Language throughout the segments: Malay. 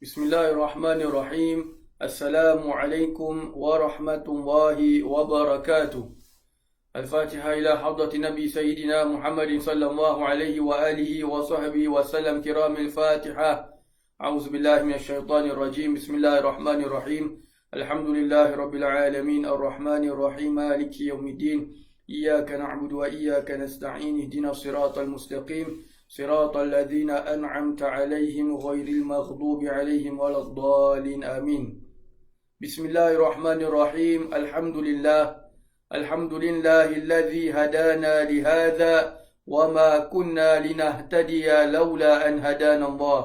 بسم الله الرحمن الرحيم. السلام عليكم ورحمة الله وبركاته. الفاتحة إلى حضرة النبي سيدنا محمد صلى الله عليه وآله وصحبه وسلم. كرام الفاتحة. أعوذ بالله من الشيطان الرجيم. بسم الله الرحمن الرحيم. الحمد لله رب العالمين الرحمن الرحيم مالك يوم الدين. إياك نعبد وإياك نستعين. اهدنا الصراط المستقيم صراط الذين أنعمت عليهم غير المغضوب عليهم ولا الضالين آمين. بسم الله الرحمن الرحيم. الحمد لله الذي هدانا لهذا وما كنا لنهتدي لولا أن هدانا الله.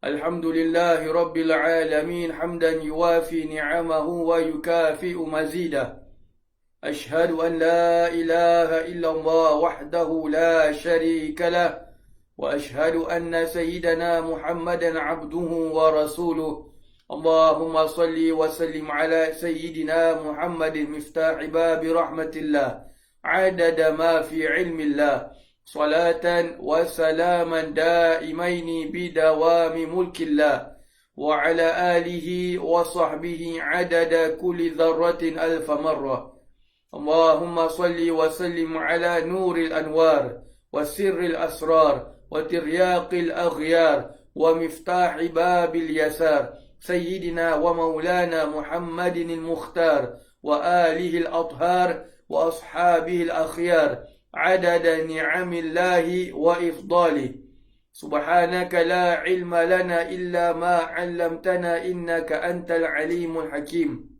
الحمد لله رب العالمين حمدا يوافي نعمه ويكافئ مزيده. أشهد أن لا إله إلا الله وحده لا شريك له، وأشهد أن سيدنا محمدا عبده ورسوله. اللهم صل وسلم على سيدنا محمد مفتاح باب رحمة الله عدد ما في علم الله، صلاة وسلاما دائمين بدوام ملك الله، وعلى آله وصحبه عدد كل ذرة ألف مرة. اللهم صل وسلم على نور الأنوار وسر الأسرار وترياق الأغيار ومفتاح باب اليسار، سيدنا ومولانا محمد المختار وآله الأطهار وأصحابه الأخيار عدد نعم الله وإفضاله. سبحانك لا علم لنا إلا ما علمتنا إنك أنت العليم الحكيم.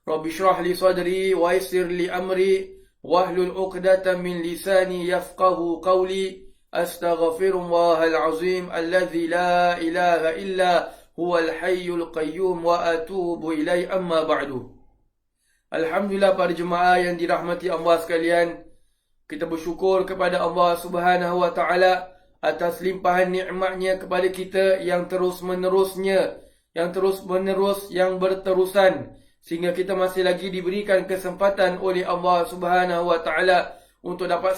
رب اشرح لي صدري ويسر لي أمري واحلل عقدة من لساني يفقه قولي. أستغفر الله العظيم الذي لا إله إلا هو الحي القيوم وأتوب إليه. أما بعد. Alhamdulillah, para jemaah yang dirahmati Allah sekalian, kita bersyukur kepada Allah Subhanahu wa taala atas limpahan nikmat-Nya kepada kita yang terus-menerusnya, yang berterusan, sehingga kita masih lagi diberikan kesempatan oleh Allah Subhanahu wa taala untuk dapat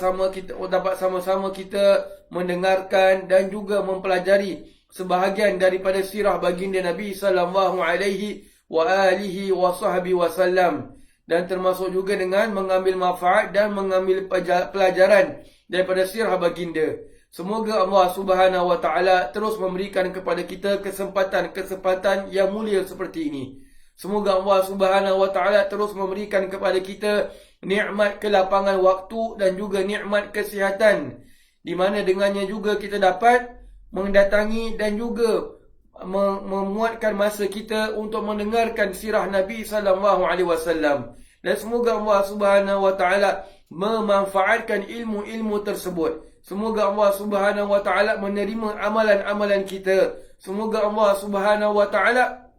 sama-sama kita mendengarkan dan juga mempelajari sebahagian daripada sirah baginda Nabi sallallahu alaihi wa alihi wa sahbihi wasallam, dan termasuk juga dengan mengambil manfaat dan mengambil pelajaran daripada sirah baginda. Semoga Allah Subhanahu wa taala terus memberikan kepada kita kesempatan yang mulia seperti ini. Semoga Allah Subhanahu wa taala terus memberikan kepada kita nikmat kelapangan waktu dan juga nikmat kesihatan, di mana dengannya juga kita dapat mendatangi dan juga memuatkan masa kita untuk mendengarkan sirah Nabi sallallahu alaihi wasallam. Dan semoga Allah Subhanahu wa taala memanfaatkan ilmu-ilmu tersebut. Semoga Allah Subhanahu wa taala menerima amalan-amalan kita. Semoga Allah Subhanahu wa taala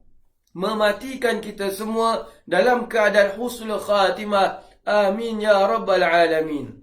mematikan kita semua dalam keadaan husnul khatimah. Amin ya rabbal alamin.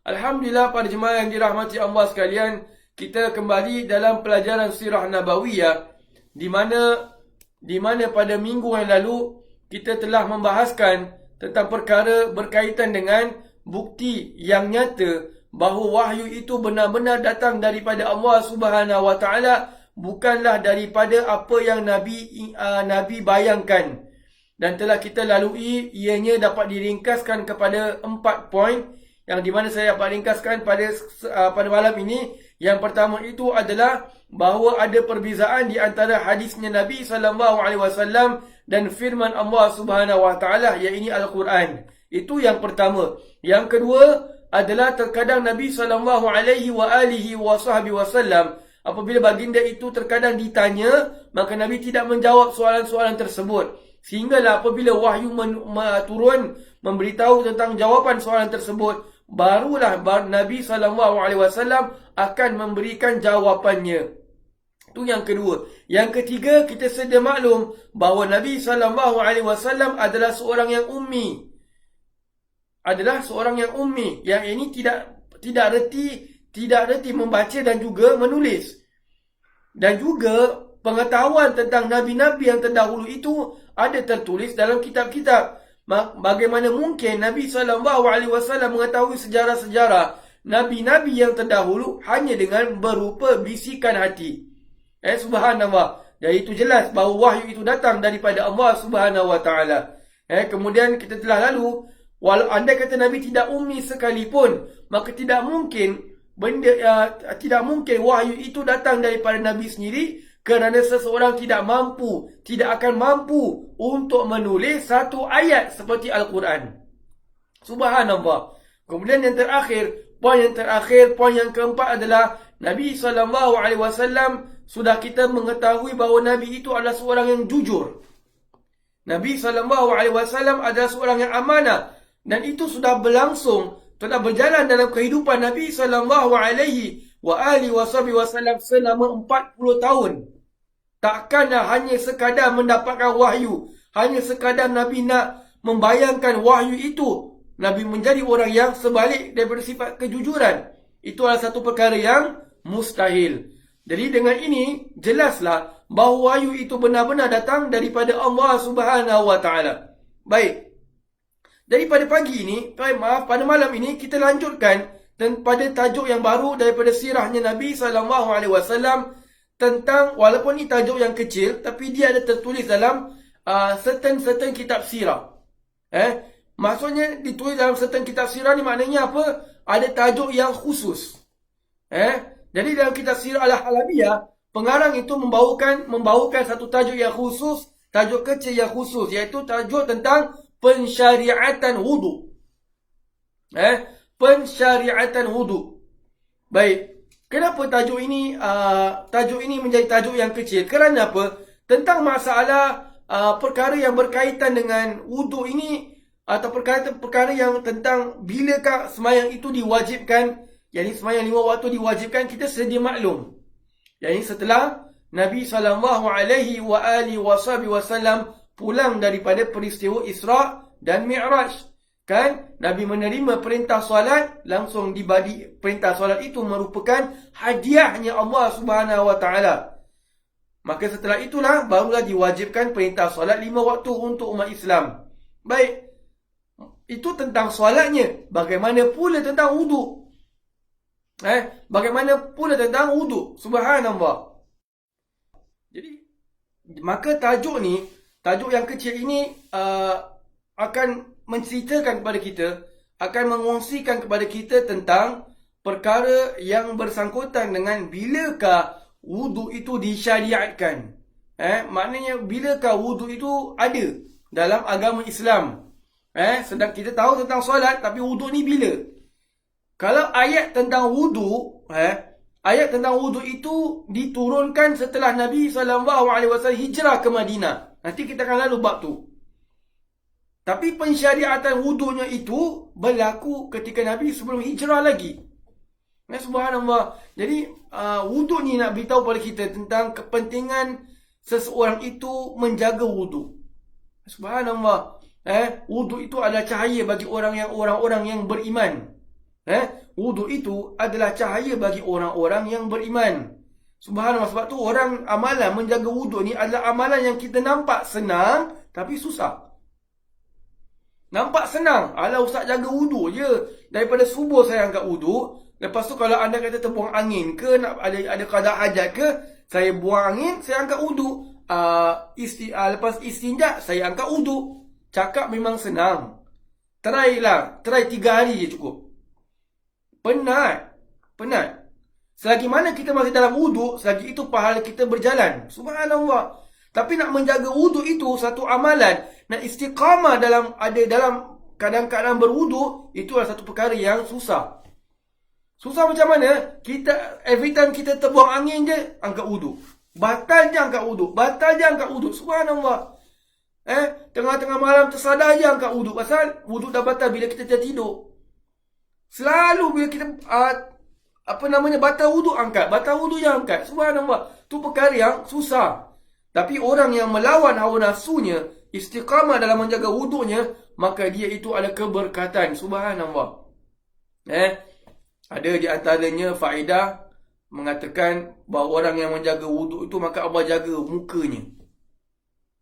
Alhamdulillah, para jemaah yang dirahmati Allah sekalian, kita kembali dalam pelajaran sirah nabawiyah, di mana pada minggu yang lalu kita telah membahaskan tentang perkara berkaitan dengan bukti yang nyata bahawa wahyu itu benar-benar datang daripada Allah Subhanahu wa taala, bukanlah daripada apa yang Nabi bayangkan. Dan telah kita lalui, ianya dapat diringkaskan kepada 4 poin, yang di mana saya dapat ringkaskan pada malam ini. Yang pertama itu adalah bahawa ada perbezaan di antara hadisnya Nabi sallallahu alaihi wasallam dan firman Allah Subhanahu wa taala, iaitu Al-Quran. Itu yang pertama. Yang kedua adalah terkadang Nabi sallallahu alaihi wasallam, apabila baginda itu terkadang ditanya, maka Nabi tidak menjawab soalan-soalan tersebut. Sehinggalah apabila wahyu turun memberitahu tentang jawapan soalan tersebut, barulah Nabi SAW akan memberikan jawapannya. Itu yang kedua. Yang ketiga, kita sedia maklum bahawa Nabi SAW adalah seorang yang ummi. Yang ini tidak reti membaca dan juga menulis. Dan juga pengetahuan tentang nabi-nabi yang terdahulu itu ada tertulis dalam kitab-kitab. Bagaimana mungkin Nabi SAW mengetahui sejarah-sejarah nabi-nabi yang terdahulu hanya dengan berupa bisikan hati? Subhanallah. Jadi itu jelas bahawa wahyu itu datang daripada Allah Subhanahu Wa Taala. Kemudian kita telah lalu, walau andai kata Nabi tidak ummi sekalipun, maka tidak mungkin wahyu itu datang daripada Nabi sendiri, kerana seseorang tidak akan mampu untuk menulis satu ayat seperti Al-Quran. Subhanallah. Kemudian poin yang keempat adalah Nabi SAW sudah kita mengetahui bahawa Nabi itu adalah seorang yang jujur. Nabi SAW adalah seorang yang amanah, dan itu sudah berjalan dalam kehidupan Nabi SAW selama 40 tahun. Takkanlah hanya sekadar mendapatkan wahyu, hanya sekadar Nabi nak membayangkan wahyu itu, Nabi menjadi orang yang sebalik daripada sifat kejujuran. Itu adalah satu perkara yang mustahil. Jadi dengan ini jelaslah bahawa wahyu itu benar-benar datang daripada Allah Subhanahu Wa Taala. Baik. Daripada pada malam ini kita lanjutkan pada tajuk yang baru daripada sirahnya Nabi SAW, tentang, walaupun ini tajuk yang kecil, tapi dia ada tertulis dalam certain kitab sirah. Maksudnya ditulis dalam certain kitab sirah ni maknanya apa? Ada tajuk yang khusus. Jadi dalam kitab sirah Al-Halabiyah, pengarang itu membawakan satu tajuk yang khusus, tajuk kecil yang khusus, iaitu tajuk tentang pensyariatan wudu. Pensyariatan wudu. Baik. Kenapa tajuk ini menjadi tajuk yang kecil? Kerana apa? Tentang masalah perkara yang berkaitan dengan wudu ini, atau perkara yang tentang bilakah sembahyang itu diwajibkan, yakni sembahyang 5 waktu diwajibkan, kita sedia maklum. Yakni setelah Nabi SAW pulang daripada peristiwa Isra dan Mi'raj, kan, Nabi menerima perintah solat, langsung dibagi. Perintah solat itu merupakan hadiahnya Allah Subhanahu Wa Taala. Maka setelah itulah barulah diwajibkan perintah solat 5 waktu untuk umat Islam. Baik, itu tentang solatnya. Bagaimana pula tentang wudu? Bagaimana pula tentang wudu? Subhanallah. Jadi, maka tajuk yang kecil ini akan menceritakan kepada kita, akan mengongsikan kepada kita tentang perkara yang bersangkutan dengan bilakah wudu itu disyariatkan. Maknanya bilakah wudu itu ada dalam agama Islam. Sedang kita tahu tentang solat, tapi wudu ni bila? Kalau ayat tentang wudu, itu diturunkan setelah Nabi SAW hijrah ke Madinah. Nanti kita akan lalu bab tu. Tapi pensyariatan wudunya itu berlaku ketika Nabi sebelum hijrah lagi. Subhanallah. Jadi wudu ni nak beritahu pada kita tentang kepentingan seseorang itu menjaga wudu. Subhanallah. Wudu itu adalah cahaya bagi orang-orang yang beriman. Wudu itu adalah cahaya bagi orang-orang yang beriman. Subhanallah. Sebab tu amalan menjaga wudu ni adalah amalan yang kita nampak senang, tapi susah. Nampak senang. Alah, ustaz jaga wudu je. Daripada subuh saya angkat wudu. Lepas tu kalau anda kata terbuang angin ke, nak ada qada hajat ke, saya buang angin, saya angkat wudu. Lepas istinja, saya angkat wudu. Cakap memang senang. Try 3 hari je cukup. Penat. Selagi mana kita masih dalam wudu, selagi itu pahala kita berjalan. Subhanallah. Tapi nak menjaga wudu itu satu amalan. Nak istiqamah dalam keadaan berwudu, itu adalah satu perkara yang susah. Susah macam mana? Every time kita terbuang angin je, angkat wudu. Batal je angkat wudu. Subhanallah. Tengah-tengah malam tersadar je angkat wudu. Pasal wudu dah batal bila kita tertidur. Selalu bila kita batal wudu je angkat. Subhanallah. Tu perkara yang susah. Tapi orang yang melawan hawa nafsunya, istiqamah dalam menjaga wudunya, maka dia itu ada keberkatan. Subhanallah. Ada di antaranya faedah mengatakan bahawa orang yang menjaga wudu itu, maka Allah jaga mukanya.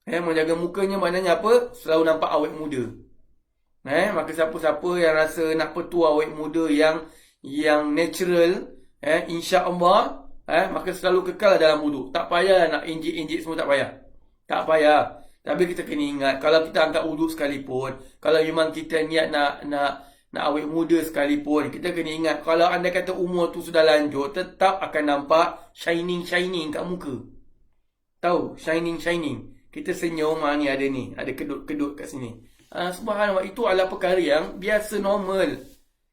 Menjaga mukanya maknanya apa? Selalu nampak awet muda. Maka siapa-siapa yang rasa nak petua awet muda yang natural, insya-Allah, maka selalu kekal dalam wuduk. Tak payah nak injek-injek semua, tak payah. Tak payah. Tapi kita kena ingat, kalau kita angkat wuduk sekalipun, kalau memang kita niat nak awet muda sekalipun, kita kena ingat, kalau anda kata umur tu sudah lanjut, tetap akan nampak shining kat muka. Tahu? Shining. Kita senyum, ni ada kedut-kedut kat sini. Subhanallah, itu adalah perkara yang biasa, normal.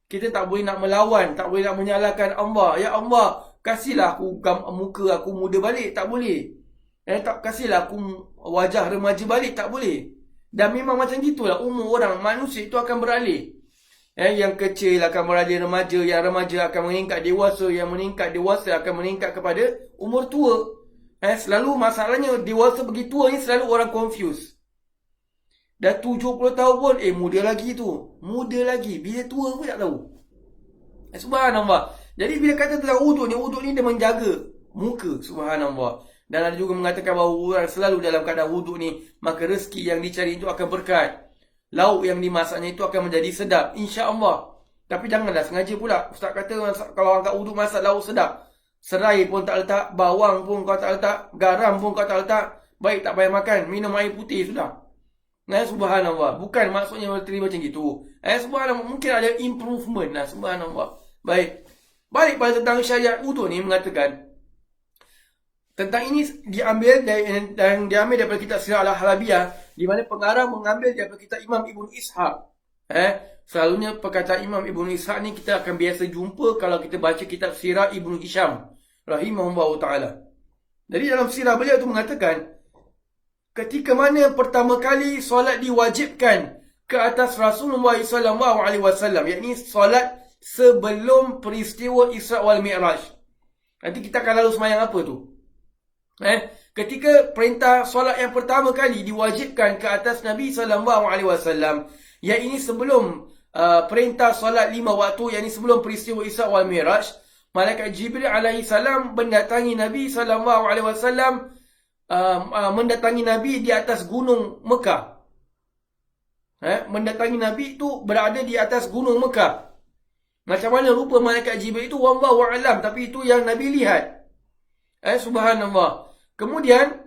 Kita tak boleh nak melawan, tak boleh nak menyalahkan Allah. Ya Allah, kasihlah aku muka aku muda balik. Tak boleh. Tak kasihlah aku wajah remaja balik. Tak boleh. Dan memang macam gitulah umur orang, manusia itu akan beralih. Yang kecil akan beralih remaja, yang remaja akan meningkat dewasa, yang meningkat dewasa akan meningkat kepada umur tua. Selalu masalahnya dewasa pergi tua ni selalu orang confuse. Dah 70 tahun pun, muda lagi tu. Muda lagi. Bila tua pun tak tahu. Subhanallah. Jadi bila kata tentang wuduk ni dia menjaga muka. Subhanallah. Dan ada juga mengatakan bahawa orang selalu dalam keadaan wuduk ni, maka rezeki yang dicari itu akan berkat. Lauk yang dimasaknya itu akan menjadi sedap. InsyaAllah. Tapi janganlah sengaja pula. Ustaz kata kalau angkat wuduk masak lauk sedap, serai pun tak letak, bawang pun kau tak letak, garam pun kau tak letak, baik tak payah makan, minum air putih sudah. Subhanallah. Bukan maksudnya terima macam gitu. Subhanallah. Mungkin ada improvement. Subhanallah. Baik. Balik pada tentang syariat wuduk ni mengatakan, tentang ini diambil daripada kitab Sirah Al-Halabiyah, di mana pengarang mengambil daripada kitab Imam Ibn Ishaq. Selalunya perkataan Imam Ibn Ishaq ni kita akan biasa jumpa kalau kita baca kitab Sirah Ibn Hisham rahimahullah ta'ala. Jadi dalam sirah beliau tu mengatakan, ketika mana pertama kali solat diwajibkan ke atas Rasulullah SAW, yakni solat sebelum peristiwa Isra wal Mi'raj. Nanti kita akan lalu semayang apa tu? Ketika perintah solat yang pertama kali diwajibkan ke atas Nabi SAW, yakni sebelum perintah solat 5 waktu, yakni sebelum peristiwa Isra wal Mi'raj, malaikat Jibril alaihi salam mendatangi Nabi SAW, mendatangi Nabi di atas gunung Mekah. Mendatangi Nabi itu berada di atas gunung Mekah. Macam mana rupa malaikat Jibril itu, wallahu a'lam, tapi itu yang Nabi lihat. Subhanallah. Kemudian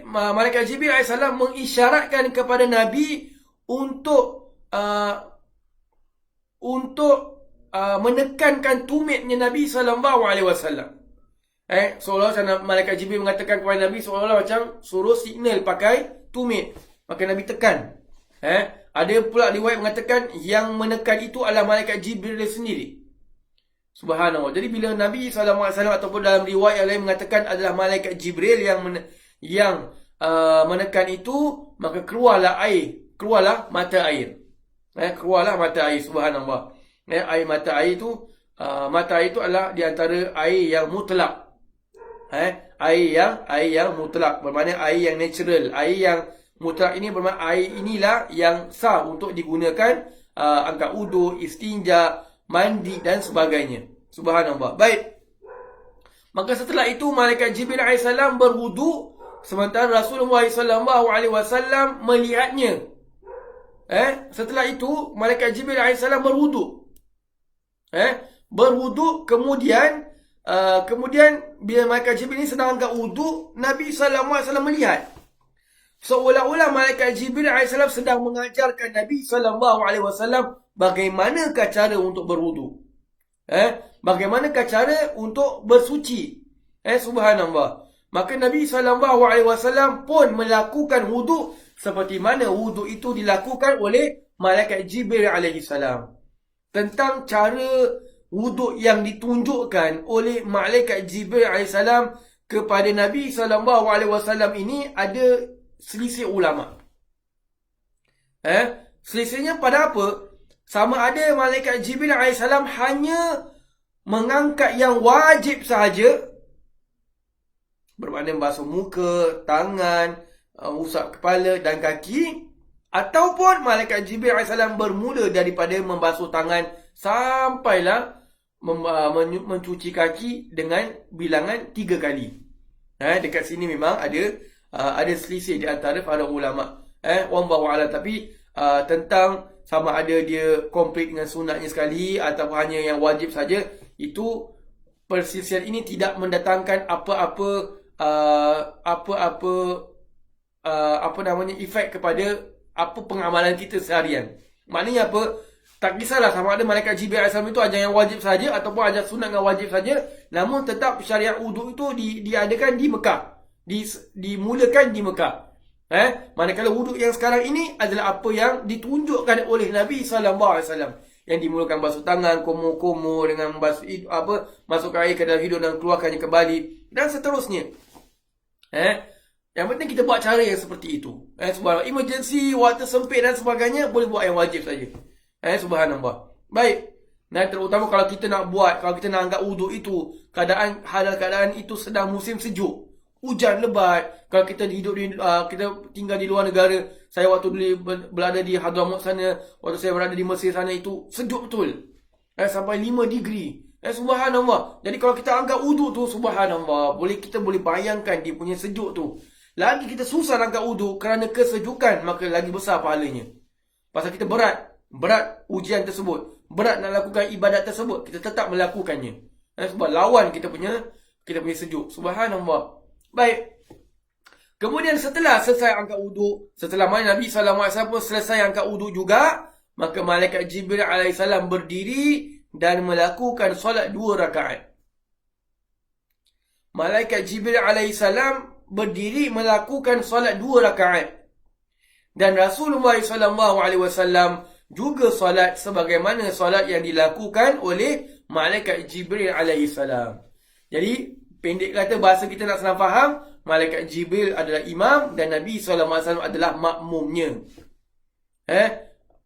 malaikat Jibril AS mengisyaratkan kepada Nabi untuk menekankan tumitnya Nabi SAW. Seolah-olah malaikat Jibril mengatakan kepada Nabi, seolah-olah macam suruh signal pakai tumit. Maka Nabi tekan. Ada pula riwayat mengatakan yang menekan itu adalah malaikat Jibril sendiri. Subhanallah. Jadi bila Nabi SAW ataupun dalam riwayat yang lain mengatakan adalah malaikat Jibril yang menekan itu, maka keluarlah mata air. Keluarlah mata air. Subhanallah. Air mata air itu, mata air itu adalah di antara air yang mutlak. Air yang mutlak, bermakna air yang natural. Air yang mutlak ini bermakna air inilah yang sah untuk digunakan angkat wudu, istinja, mandi dan sebagainya. Subhanallah. Baik. Maka setelah itu malaikat Jibril AS berwudu, sementara Rasulullah SAW melihatnya. Setelah itu malaikat Jibril AS berwudu. Berwudu, kemudian bila malaikat Jibril ini sedang angkat wudu, Nabi SAW melihat. Seolah-olah malaikat Jibril AS sedang mengajarkan Nabi SAW bagaimanakah cara untuk berwudu. Bagaimanakah cara untuk bersuci. Subhanallah. Maka Nabi SAW pun melakukan wudu seperti mana wudu itu dilakukan oleh malaikat Jibril AS. Tentang cara wudu yang ditunjukkan oleh malaikat Jibril AS kepada Nabi SAW ini ada selisih ulama. Selisihnya pada apa? Sama ada malaikat Jibril AS hanya mengangkat yang wajib sahaja, bermakna basuh muka, tangan, usap kepala dan kaki, ataupun malaikat Jibril AS bermula daripada membasuh tangan sampailah mencuci kaki dengan bilangan 3 kali. Dekat sini memang ada selisih di antara para ulama. Wallahu a'lam. Tapi tentang sama ada dia komplit dengan sunatnya sekali ataupun hanya yang wajib saja, itu perselisihan ini tidak mendatangkan apa-apa efek kepada apa pengamalan kita seharian. Maknanya apa? Tak kisahlah sama ada malaikat Jibril AS itu ajar yang wajib saja ataupun ajar sunat dengan wajib saja, namun tetap syariat wuduk itu diadakan di Mekah. Dimulakan di Mekah. Manakala wuduk yang sekarang ini adalah apa yang ditunjukkan oleh Nabi SAW, yang dimulakan basuh tangan, komo-komo dengan masukkan air ke dalam hidung dan keluarkannya kembali dan seterusnya. Yang penting kita buat cara yang seperti itu. Subhanallah. Emergency, waktu sempit dan sebagainya, boleh buat yang wajib saja. Subhanallah. Baik. Dan terutama kalau kita nak angkat wuduk itu, keadaan itu sedang musim sejuk, hujan lebat. Kalau kita kita tinggal di luar negara, saya waktu berada di Hadramaut sana, waktu saya berada di Mesir sana, itu sejuk betul. Sampai 5 degree. Subhanallah. Jadi kalau kita angkat wuduk tu, subhanallah, kita boleh bayangkan dia punya sejuk tu. Lagi kita susah angkat wuduk kerana kesejukan, maka lagi besar pahalanya. Pasal kita berat ujian tersebut, berat nak lakukan ibadat tersebut, kita tetap melakukannya. Sebab lawan kita punya sejuk. Subhanallah. Baik. Kemudian setelah selesai angkat wuduk, setelah Nabi SAW pun selesai angkat wuduk juga, maka malaikat Jibril AS berdiri dan melakukan solat 2 rakaat. Malaikat Jibril AS berdiri melakukan solat 2 rakaat. Dan Rasulullah SAW juga solat sebagaimana solat yang dilakukan oleh malaikat Jibril AS. Jadi pendek kata, bahasa kita nak senang faham, malaikat Jibril adalah imam dan Nabi SAW adalah makmumnya.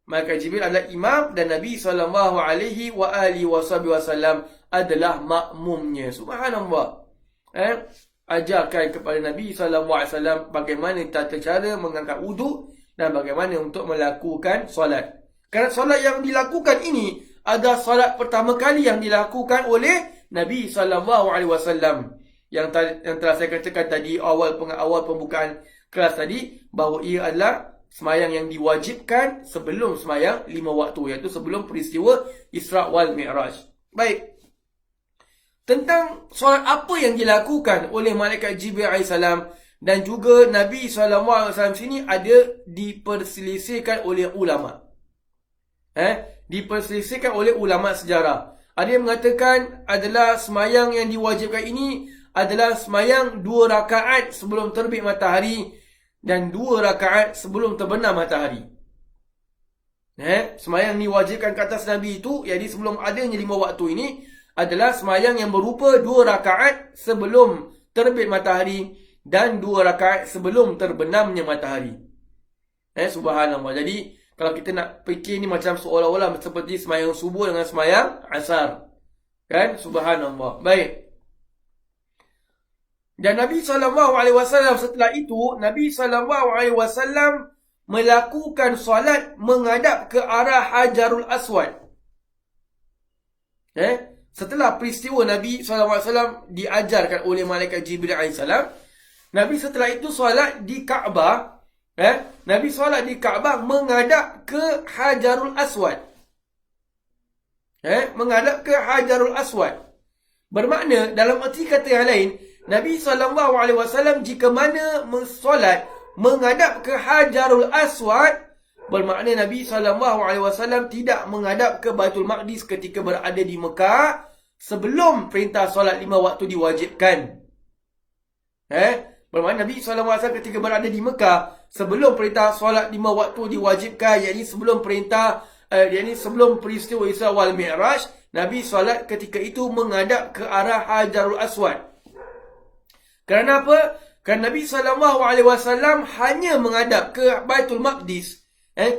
Malaikat Jibril adalah imam dan Nabi SAW adalah makmumnya. Subhanallah. Ajarkan kepada Nabi SAW bagaimana tata cara mengangkat wuduk dan bagaimana untuk melakukan solat. Kerana solat yang dilakukan ini adalah solat pertama kali yang dilakukan oleh Nabi SAW. Yang telah saya katakan tadi, awal pembukaan kelas tadi, bahawa ia adalah semayang yang diwajibkan sebelum semayang 5 waktu, iaitu sebelum peristiwa Isra' wal Mi'raj. Baik. Tentang solat apa yang dilakukan oleh malaikat Jibril AS dan juga Nabi SAW sini ada diperselisihkan oleh ulama. Diperselisihkan oleh ulama sejarah. Ada yang mengatakan adalah semayang yang diwajibkan ini adalah semayang 2 rakaat sebelum terbit matahari dan 2 rakaat sebelum terbenam matahari. Semayang diwajibkan ke atas Nabi itu, jadi sebelum adanya 5 waktu ini, adalah semayang yang berupa 2 rakaat sebelum terbit matahari dan 2 rakaat sebelum terbenamnya matahari. Subhanallah. Jadi kalau kita nak fikir ni macam seolah-olah seperti semayang subuh dengan semayang asar. Kan? Subhanallah. Baik. Dan Nabi SAW setelah itu, Nabi SAW melakukan solat menghadap ke arah Hajarul Aswad. Setelah peristiwa Nabi SAW diajarkan oleh malaikat Jibril AS, Nabi setelah itu solat di Kaabah. Nabi solat di Kaabah menghadap ke Hajarul Aswad. Menghadap ke Hajarul Aswad. Bermakna, dalam erti kata yang lain, Nabi SAW jika mana solat menghadap ke Hajarul Aswad, bermakna Nabi SAW tidak menghadap ke Baitul Maqdis ketika berada di Mekah sebelum perintah solat 5 waktu diwajibkan. Bermakna Nabi SAW ketika berada di Mekah sebelum perintah solat 5 waktu diwajibkan, yakni sebelum sebelum peristiwa Isra' wal Mi'raj, Nabi solat ketika itu menghadap ke arah Hajarul Aswad. Kerana apa? Kerana Nabi SAW hanya menghadap ke Baitul Maqdis,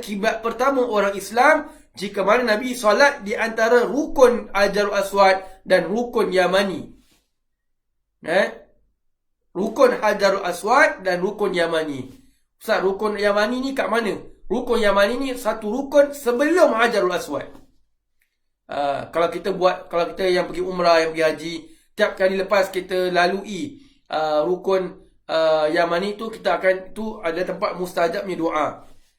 kiblat pertama orang Islam, jika mana Nabi solat di antara rukun Hajarul Aswad dan rukun Yamani. Rukun Hajarul Aswad dan rukun Yamani. Ustaz, rukun Yamani ni kat mana? Rukun Yamani ni satu rukun sebelum Hajarul Aswad. Kalau kita yang pergi umrah, yang pergi haji, tiap kali lepas kita lalui rukun Yamani tu, tu ada tempat mustajabnya doa.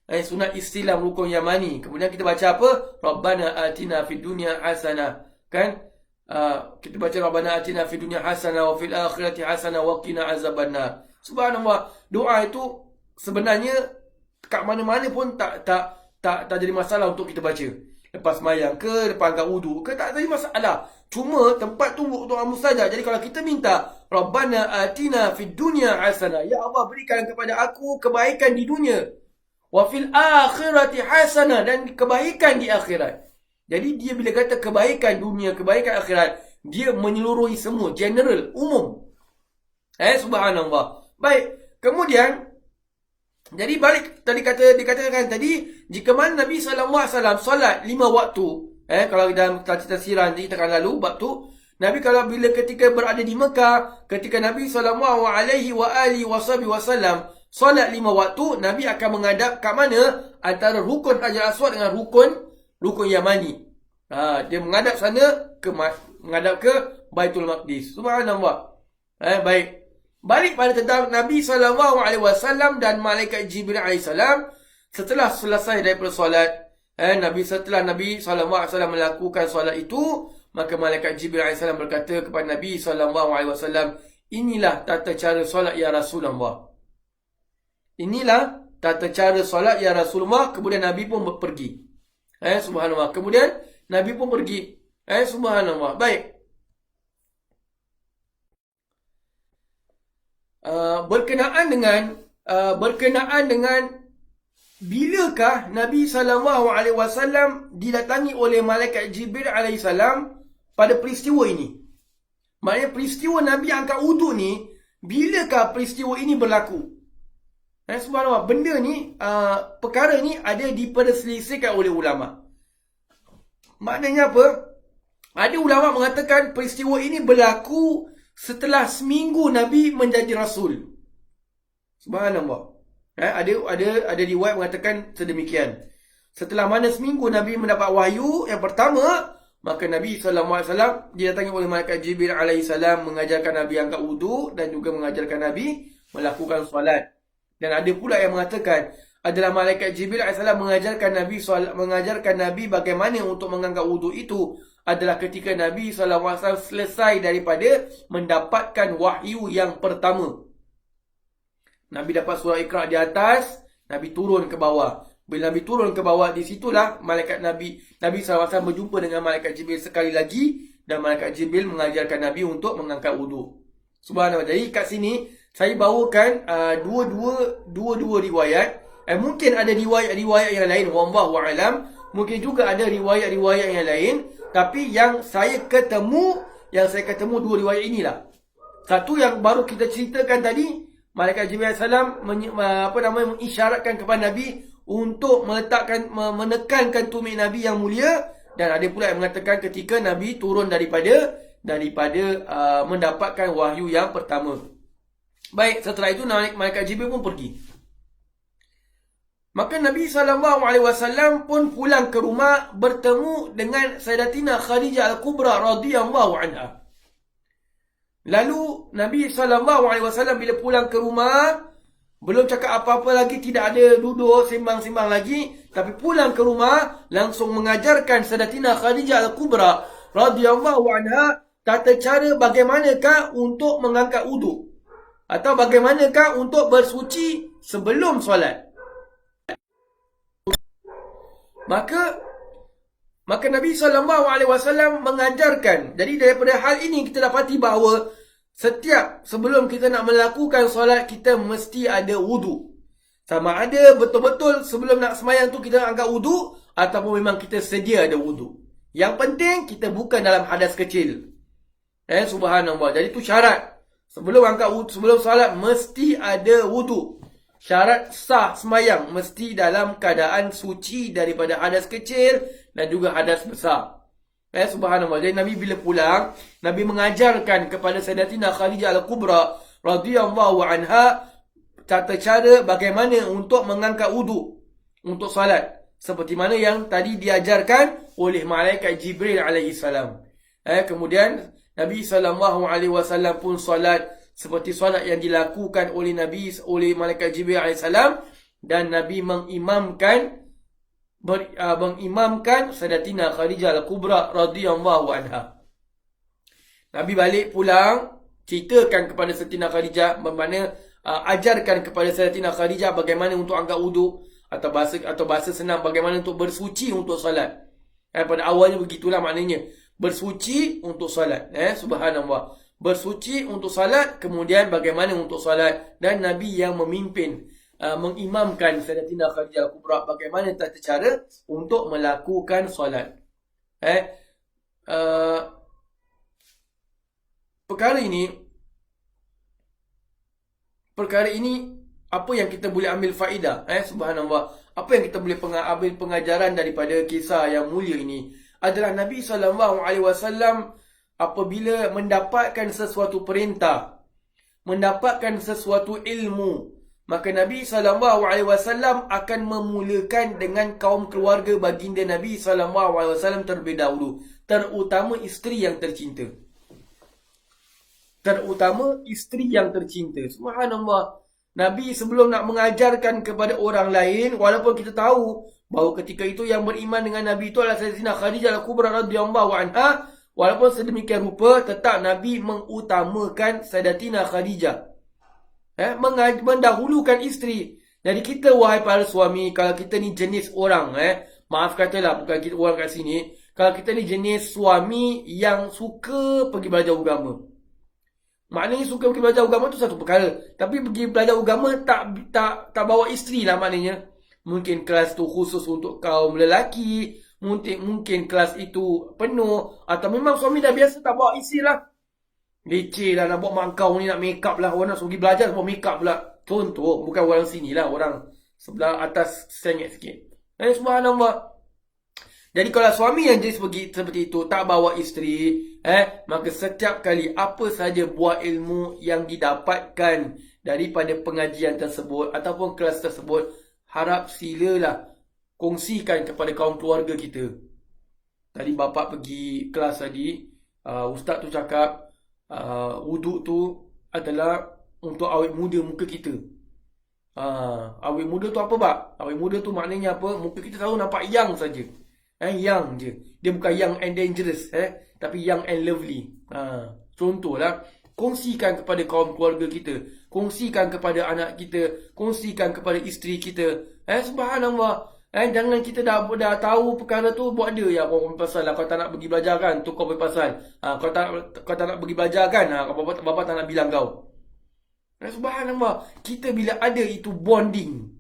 Sunat istilam rukun Yamani. Kemudian kita baca apa? Rabbana atina fid dunya hasanah. Kan? Kita baca Rabbana atina fid dunya hasanah wa fil akhirati hasanah wa qina azabannar. Subhanallah, doa itu sebenarnya kat mana-mana pun tak jadi masalah untuk kita baca. Lepas sembahyang ke, lepas angkat wudu ke, tak jadi masalah. Cuma tempat tu doa mustajab. Jadi kalau kita minta Rabbana atina fid dunya hasanah, ya Allah berikan kepada aku kebaikan di dunia, wa fil akhirati hasanah, dan kebaikan di akhirat. Jadi dia bila kata kebaikan dunia, kebaikan akhirat, dia menyeluruhi semua, general, umum. Subhanallah. Baik, kemudian jadi balik tadi dikatakan tadi, jika mana Nabi SAW solat 5 waktu, kalau dalam cerita sirah kita akan lalu bab tu, Nabi kalau bila ketika berada di Mekah, ketika Nabi SAW solat 5 waktu, Nabi akan menghadap kat mana? Antara rukun Hajar Aswad dengan rukun Yamani. Dia menghadap sana, menghadap ke Baitul Maqdis. Subhanallah. Baik. Balik pada tentang Nabi SAW dan Malaikat Jibril AS. Setelah selesai daripada solat, setelah Nabi SAW melakukan solat itu, maka Malaikat Jibril AS berkata kepada Nabi SAW, inilah tata cara solat ya Rasulullah. Inilah tata cara solat ya Rasulullah. Kemudian Nabi pun pergi. Subhanallah. Kemudian Nabi pun pergi. Subhanallah. Baik. Berkenaan dengan bilakah Nabi SAW didatangi oleh Malaikat Jibril AS pada peristiwa ini? Maknanya peristiwa Nabi angkat wudu ni, bilakah peristiwa ini berlaku? Subhanallah, benda ni, perkara ni ada diperselisihkan oleh ulama. Maknanya apa? Ada ulama mengatakan peristiwa ini berlaku setelah seminggu Nabi menjadi Rasul. Subhanallah. Ada riwayat mengatakan sedemikian. Setelah mana seminggu Nabi mendapat wahyu yang pertama, maka Nabi SAW didatangi oleh Malaikat Jibril AS, mengajarkan Nabi angkat wudu dan juga mengajarkan Nabi melakukan solat. Dan ada pula yang mengatakan adalah Malaikat Jibril AS mengajarkan Nabi bagaimana untuk mengangkat wudu itu adalah ketika Nabi SAW selesai daripada mendapatkan wahyu yang pertama. Nabi dapat surah Iqra di atas, Nabi turun ke bawah. Bila Nabi turun ke bawah, di situlah Nabi SAW berjumpa dengan Malaikat Jibril sekali lagi, dan Malaikat Jibril mengajarkan Nabi untuk mengangkat wudu. Subhanallah. Jadi kat sini saya bawakan dua riwayat. Mungkin ada riwayat yang lain, wallahu a'lam. Mungkin juga ada riwayat yang lain, tapi yang saya ketemu dua riwayat inilah. Satu yang baru kita ceritakan tadi, Malaikat Jibril salam mengisyaratkan kepada Nabi untuk menekankan tumit Nabi yang mulia, dan ada pula yang mengatakan ketika Nabi turun daripada mendapatkan wahyu yang pertama. Baik, setelah itu Malaikat Jibril pun pergi. Maka Nabi SAW pun pulang ke rumah bertemu dengan Sayyidatina Khadijah Al-Kubra radhiyallahu anha. Lalu Nabi SAW bila pulang ke rumah, belum cakap apa-apa lagi, tidak ada duduk sembang-sembang lagi, tapi pulang ke rumah langsung mengajarkan Sayyidatina Khadijah Al-Kubra radhiyallahu anha tata cara bagaimanakah untuk mengangkat wudu, atau bagaimanakah untuk bersuci sebelum solat. Maka Nabi SAW mengajarkan. Jadi daripada hal ini kita dapati bahawa sebelum kita nak melakukan solat, kita mesti ada wudu. Sama ada betul-betul sebelum nak sembahyang tu kita angkat wudu, ataupun memang kita sedia ada wudu. Yang penting kita bukan dalam hadas kecil. Subhanallah. Jadi itu syarat. Sebelum solat mesti ada wudu. Syarat sah sembahyang mesti dalam keadaan suci daripada hadas kecil dan juga hadas besar. Subhanallah. Jadi Nabi bila pulang, Nabi mengajarkan kepada Sayyidatina Khadijah Al-Kubra radhiyallahu anha tata cara bagaimana untuk mengangkat wudu untuk salat, seperti mana yang tadi diajarkan oleh Malaikat Jibril AS. Kemudian Nabi SAW pun salat seperti solat yang dilakukan oleh Malaikat Jibril AS, dan Nabi mengimamkan Sayyidatina Khadijah Al-Kubra radhiyallahu anha. Nabi balik pulang, ceritakan kepada Sayyidatina Khadijah, bermakna ajarkan kepada Sayyidatina Khadijah bagaimana untuk angkat wuduk, atau bahasa senang bagaimana untuk bersuci untuk solat. Pada awalnya begitulah maknanya, bersuci untuk solat. Subhanallah, bersuci untuk solat, kemudian bagaimana untuk solat, dan Nabi yang memimpin, mengimamkan Sayyidatina Khadijah Al-Kubra bagaimana tata cara untuk melakukan solat. Perkara ini apa yang kita boleh ambil faedah, subhanallah, apa yang kita boleh ambil pengajaran daripada kisah yang mulia ini adalah Nabi SAW apabila mendapatkan sesuatu perintah, mendapatkan sesuatu ilmu, maka Nabi SAW akan memulakan dengan kaum keluarga baginda Nabi SAW terlebih dahulu, terutama isteri yang tercinta. Subhanallah, Nabi sebelum nak mengajarkan kepada orang lain, walaupun kita tahu bahawa ketika itu yang beriman dengan Nabi itu adalah Sayyidatina Khadijah Al-Kubra radhiyallahu anha, walaupun sedemikian rupa tetap Nabi mengutamakan Sayyidatina Khadijah, mendahulukan isteri. Jadi kita, wahai para suami, kalau kita ni jenis orang, maaf katalah, bukan kita orang kat sini, kalau kita ni jenis suami yang suka pergi belajar agama, maknanya suka pergi belajar agama tu satu perkara, tapi pergi belajar agama tak bawa isteri lah maknanya. Mungkin kelas tu khusus untuk kaum lelaki, mungkin kelas itu penuh, atau memang suami dah biasa tak bawa isteri lah. Leceh lah nak buat mak kau ni, nak make up lah, orang nak pergi belajar buat make up pula. Contoh, bukan orang sini lah, orang sebelah atas sengit sikit. Subhanallah. Jadi kalau suami yang jenis seperti itu tak bawa isteri, maka setiap kali apa saja buah ilmu yang didapatkan daripada pengajian tersebut ataupun kelas tersebut, harap silalah kongsikan kepada kaum keluarga kita. Tadi bapa pergi kelas tadi, ustaz tu cakap wuduk tu adalah untuk awet muda muka kita. Awet muda tu apa bab? Awet muda tu maknanya apa? Muka kita selalu nampak young saja. Young je. Dia bukan young and dangerous, tapi young and lovely. Contohlah, kongsikan kepada kaum keluarga kita, kongsikan kepada anak kita, kongsikan kepada isteri kita. Subhanallah. Jangan kita dah tahu perkara tu, buat dia ya apa pasal lah, kau tak nak pergi belajar kan, tu kau berpasal. Kau tak nak pergi belajar kan, bapa tak nak bilang kau. Subhanallah. Kita bila ada itu bonding,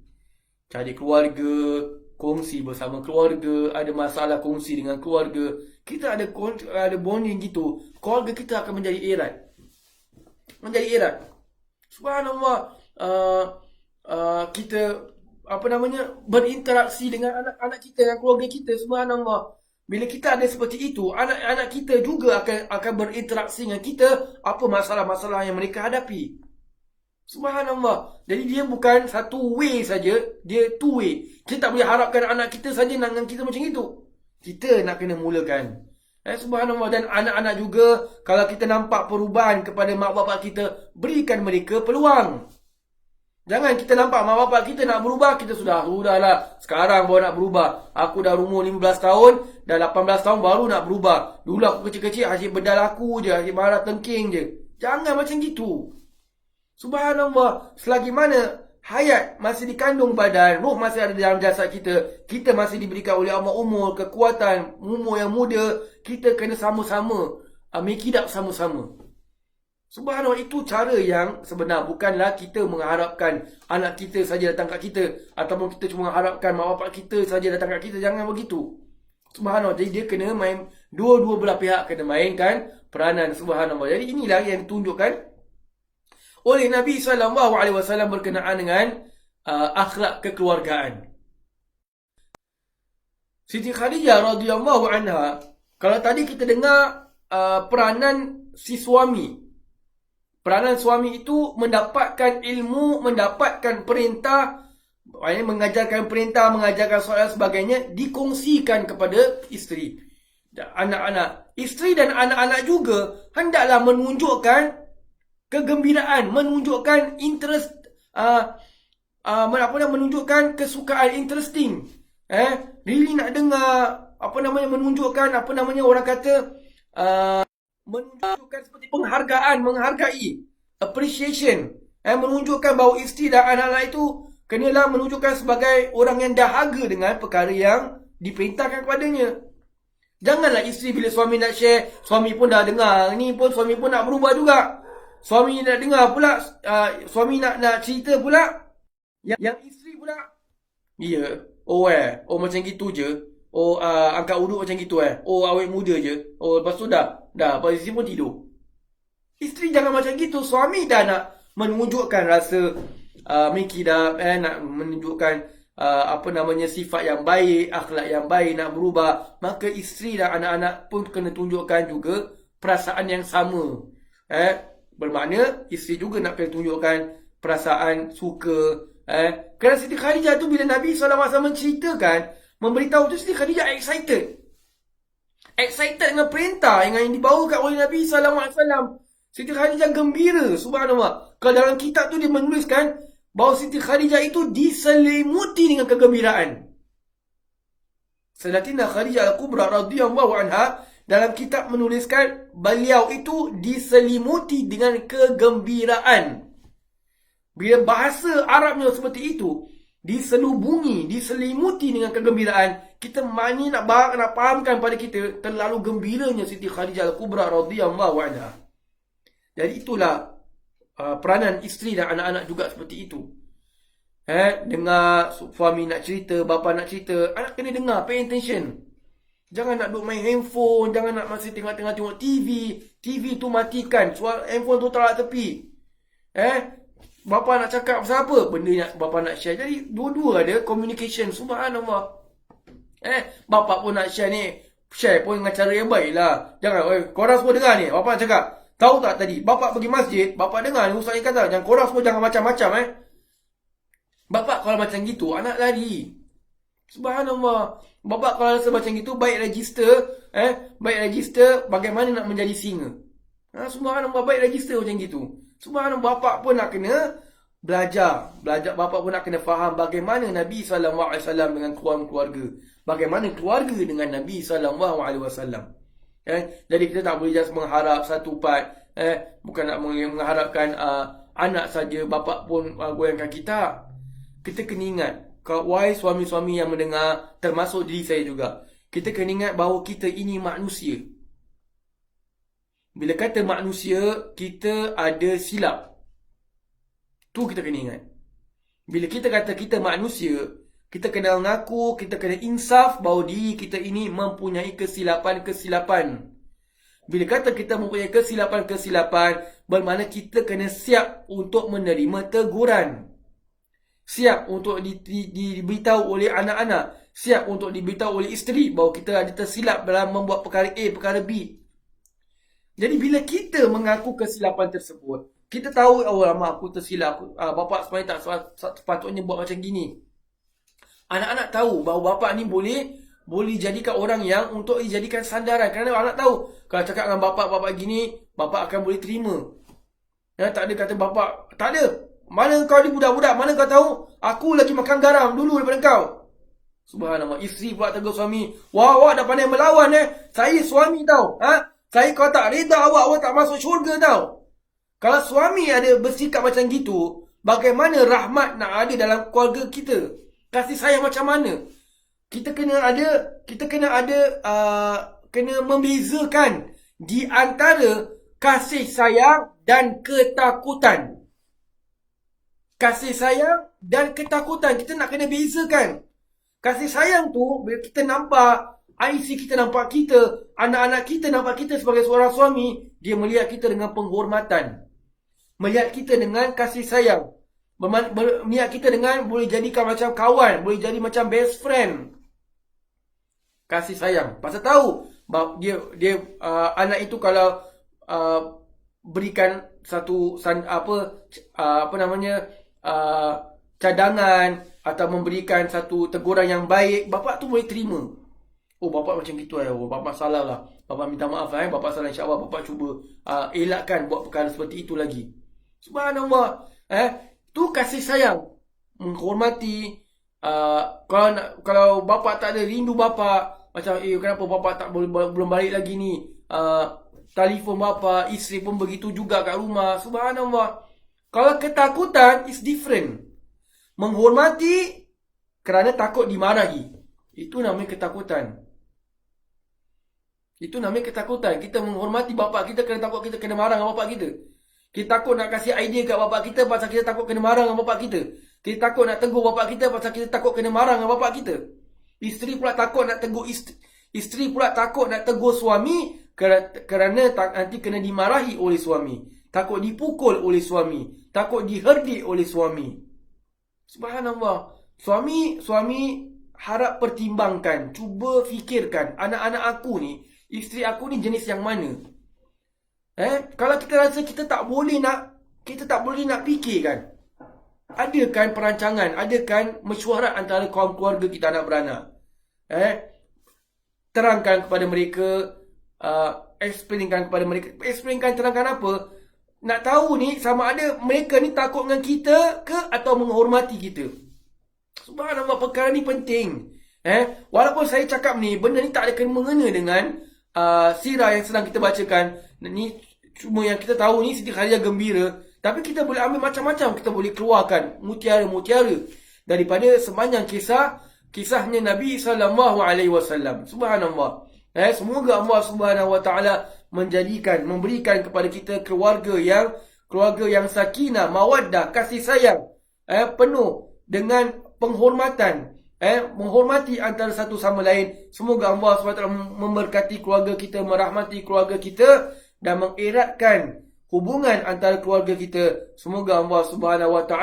cari keluarga, kongsi bersama keluarga, ada masalah kongsi dengan keluarga, kita ada bonding gitu, keluarga kita akan menjadi erat. Subhanallah. Kita berinteraksi dengan anak-anak kita, dengan keluarga kita. Subhanallah. Bila kita ada seperti itu, anak-anak kita juga akan berinteraksi dengan kita, apa masalah-masalah yang mereka hadapi. Subhanallah. Jadi dia bukan satu way saja, dia two way. Kita tak boleh harapkan anak kita saja dengan kita macam itu. Kita nak kena mulakan. Subhanallah. Dan anak-anak juga, kalau kita nampak perubahan kepada mak bapak kita, berikan mereka peluang. Jangan kita nampak mak bapak kita nak berubah, kita sudahlah sekarang baru nak berubah. Aku dah umur 15 tahun, dah 18 tahun baru nak berubah. Dulu aku kecil-kecil asyik bedal aku je, asyik marah tengking je. Jangan macam gitu. Subhanallah. Selagi mana hayat masih dikandung badan, roh masih ada dalam jasad kita, kita masih diberikan oleh Allah umur, kekuatan, umur yang muda, kita kena sama-sama mikidap sama-sama. Subhanallah. Itu cara yang sebenar. Bukanlah kita mengharapkan anak kita saja datang kat kita, ataupun kita cuma mengharapkan mak bapak kita saja datang kat kita. Jangan begitu. Subhanallah. Jadi dia kena main, dua-dua belah pihak kena mainkan peranan. Subhanallah. Jadi inilah yang ditunjukkan oleh Nabi SAW berkenaan dengan akhlak kekeluargaan. Siti Khadijah radhiyallahu anha, kalau tadi kita dengar peranan si suami. Peranan suami itu mendapatkan ilmu, mendapatkan perintah, mengajarkan perintah, mengajarkan soalan sebagainya, dikongsikan kepada isteri, anak-anak. Isteri dan anak-anak juga hendaklah menunjukkan kegembiraan, menunjukkan interest, menunjukkan kesukaan, interesting. Really nak dengar, menunjukkan, orang kata, menunjukkan seperti penghargaan, menghargai, appreciation. Menunjukkan bahawa isteri dan anak-anak itu kenalah menunjukkan sebagai orang yang dahaga dengan perkara yang diperintahkan kepadanya. Janganlah isteri bila suami nak share, suami pun dah dengar, ni pun suami pun nak berubah juga. Suami nak dengar pula, suami nak cerita pula, yang isteri pula, ya, oh macam gitu je. Oh, angkat uduk macam gitu Oh, awet muda je. Oh, lepas tu dah isteri pun tidur. Isteri jangan macam gitu. Suami dah nak menunjukkan rasa Miki dah nak menunjukkan sifat yang baik, akhlak yang baik, nak berubah. Maka isteri dan anak-anak pun kena tunjukkan juga perasaan yang sama. Bermakna isteri juga nak kena tunjukkan perasaan suka. Kerana Siti Khadijah tu bila Nabi SAW menceritakan, memberitahu tu, Siti Khadijah excited dengan perintah yang dibawakan oleh Nabi SAW. Siti Khadijah gembira, subhanallah. Kalau dalam kitab tu dia menuliskan bahawa Siti Khadijah itu diselimuti dengan kegembiraan. Sayyidatina Khadijah Al-Kubra radhiyallahu anha dalam kitab menuliskan beliau itu diselimuti dengan kegembiraan. Bila bahasa Arabnya seperti itu, diselubungi, diselimuti dengan kegembiraan, kita maknanya nak fahamkan pada kita terlalu gembiranya Siti Khadijah Al-Kubra radhiyallahu anha. Jadi itulah peranan isteri dan anak-anak juga seperti itu. Dengar suami nak cerita, bapa nak cerita, anak kena dengar, pay attention. Jangan nak duduk main handphone, jangan nak masih tengok TV. TV tu matikan, handphone tu taruh tepi. Bapa nak cakap pasal apa, benda yang bapa nak share. Jadi dua-dua ada communication, subhanallah. Bapa pun nak share ni, share pun dengan cara yang baik lah. Jangan, korang semua dengar ni, bapa nak cakap. Tahu tak tadi, bapa pergi masjid, bapa dengar ni ustaz ni kata, jangan korang semua jangan macam-macam Bapa kalau macam gitu, anak lari. Subhanallah. Bapa kalau rasa macam gitu, baik register bagaimana nak menjadi singa. Subhanallah, baik register macam gitu. Subhanallah, bapa pun nak kena belajar. Bapa pun nak kena faham bagaimana Nabi SAW dengan keluarga. Bagaimana keluarga dengan Nabi SAW. Jadi kita tak boleh just mengharap satu part. Bukan nak mengharapkan anak saja, bapa pun goyangkan kita. Kita kena ingat, wahai suami-suami yang mendengar, termasuk diri saya juga, kita kena ingat bahawa kita ini manusia. Bila kata manusia, kita ada silap. Tu kita kena ingat. Bila kita kata kita manusia, kita kena mengaku, kita kena insaf bahawa diri kita ini mempunyai kesilapan-kesilapan. Bila kata kita mempunyai kesilapan-kesilapan, bermakna kita kena siap untuk menerima teguran. Siap untuk diberitahu oleh anak-anak. Siap untuk diberitahu oleh isteri bahawa kita ada tersilap dalam membuat perkara A, perkara B. Jadi bila kita mengaku kesilapan tersebut, kita tahu, oh lama aku tersilap, bapa sebenarnya tak sepatutnya buat macam gini. Anak-anak tahu bahawa bapa ni boleh jadikan orang yang untuk dijadikan sandaran. Kerana anak tahu, kalau cakap dengan bapa gini, bapa akan boleh terima. Tak ada kata bapa, tak ada. Mana kau ni budak-budak, mana kau tahu aku lagi makan garam dulu daripada kau. Subhanallah, isteri pula tegur suami, wah dah pandai melawan saya suami tau. Saya kau tak reda awak tak masuk syurga tau. Kalau suami ada bersikap macam gitu, bagaimana rahmat nak ada dalam keluarga kita? Kasih sayang macam mana? Kita kena membezakan di antara kasih sayang dan ketakutan. Kasih sayang dan ketakutan, kita nak kena bezakan. Kasih sayang tu, bila kita nampak, IC kita nampak kita, anak-anak kita nampak kita sebagai seorang suami, dia melihat kita dengan penghormatan. Melihat kita dengan kasih sayang. Melihat kita dengan boleh jadikan macam kawan, boleh jadi macam best friend. Kasih sayang. Pasal tahu dia anak itu kalau berikan satu cadangan atau memberikan satu teguran yang baik, bapa tu boleh terima. Oh, bapa macam gitu oh, bapa salah lah. Bapa minta maaf lah bapa salah, insya-Allah bapa cuba elakkan buat perkara seperti itu lagi. Subhanallah. Tu kasih sayang, menghormati. Kalau bapa tak ada rindu bapa, macam kenapa bapa tak belum balik lagi ni? telefon bapa, isteri pun begitu juga kat rumah. Subhanallah. Kalau ketakutan is different. Menghormati kerana takut dimarahi. Itu namanya ketakutan. Itu namanya ketakutan. Kita menghormati bapak kita kerana takut kita kena marah dengan bapak kita. Kita takut nak kasih idea kat bapak kita pasal kita takut kena marah dengan bapak kita. Kita takut nak tegur bapak kita pasal kita takut kena marah dengan bapak kita. Isteri pula takut nak tegur isteri pula takut nak tegur suami kerana nanti kena dimarahi oleh suami. Takut dipukul oleh suami. Takut diherdik oleh suami. Subhanallah. Suami harap pertimbangkan. Cuba fikirkan. Anak-anak aku ni, isteri aku ni jenis yang mana? Kalau kita rasa kita tak boleh nak fikirkan. Ada kan perancangan, ada kan mesyuarat antara kaum keluarga kita anak beranak. Terangkan kepada mereka, explainkan kepada mereka. Explainkan, terangkan apa? Nak tahu ni sama ada mereka ni takut dengan kita ke atau menghormati kita. Subhanallah, perkara ni penting. Walaupun saya cakap ni, benda ni tak ada kena-mengena dengan sirah yang sedang kita bacakan. Ni cuma yang kita tahu ni Siti Khadijah gembira. Tapi kita boleh ambil macam-macam. Kita boleh keluarkan mutiara-mutiara daripada sepanjang kisahnya Nabi SAW. Subhanallah. Semoga Allah SWT memberikan kepada kita keluarga yang sakinah, mawaddah, kasih sayang, penuh dengan penghormatan, menghormati antara satu sama lain. Semoga Allah SWT memberkati keluarga kita, merahmati keluarga kita dan mengeratkan hubungan antara keluarga kita. Semoga Allah SWT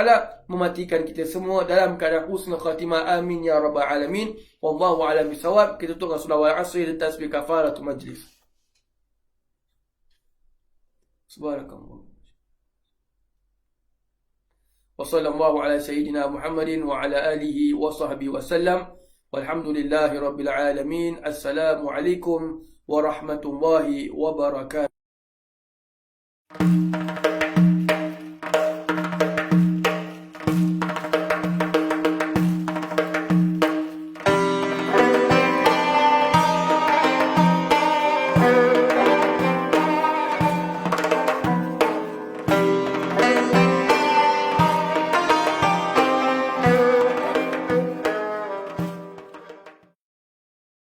mematikan kita semua dalam keadaan husnul khatimah. Amin ya rabbal alamin. Wallahu a'lam bisawab. Kita tutup dengan surah Al-Asr dan tasbih kafaratul majlis. Subhanakallah. Wa sallallahu ala sayyidina Muhammadin wa ala alihi wa sahbihi wa sallam. Walhamdulillahi rabbil alamin. Assalamualaikum warahmatullahi wabarakatuh.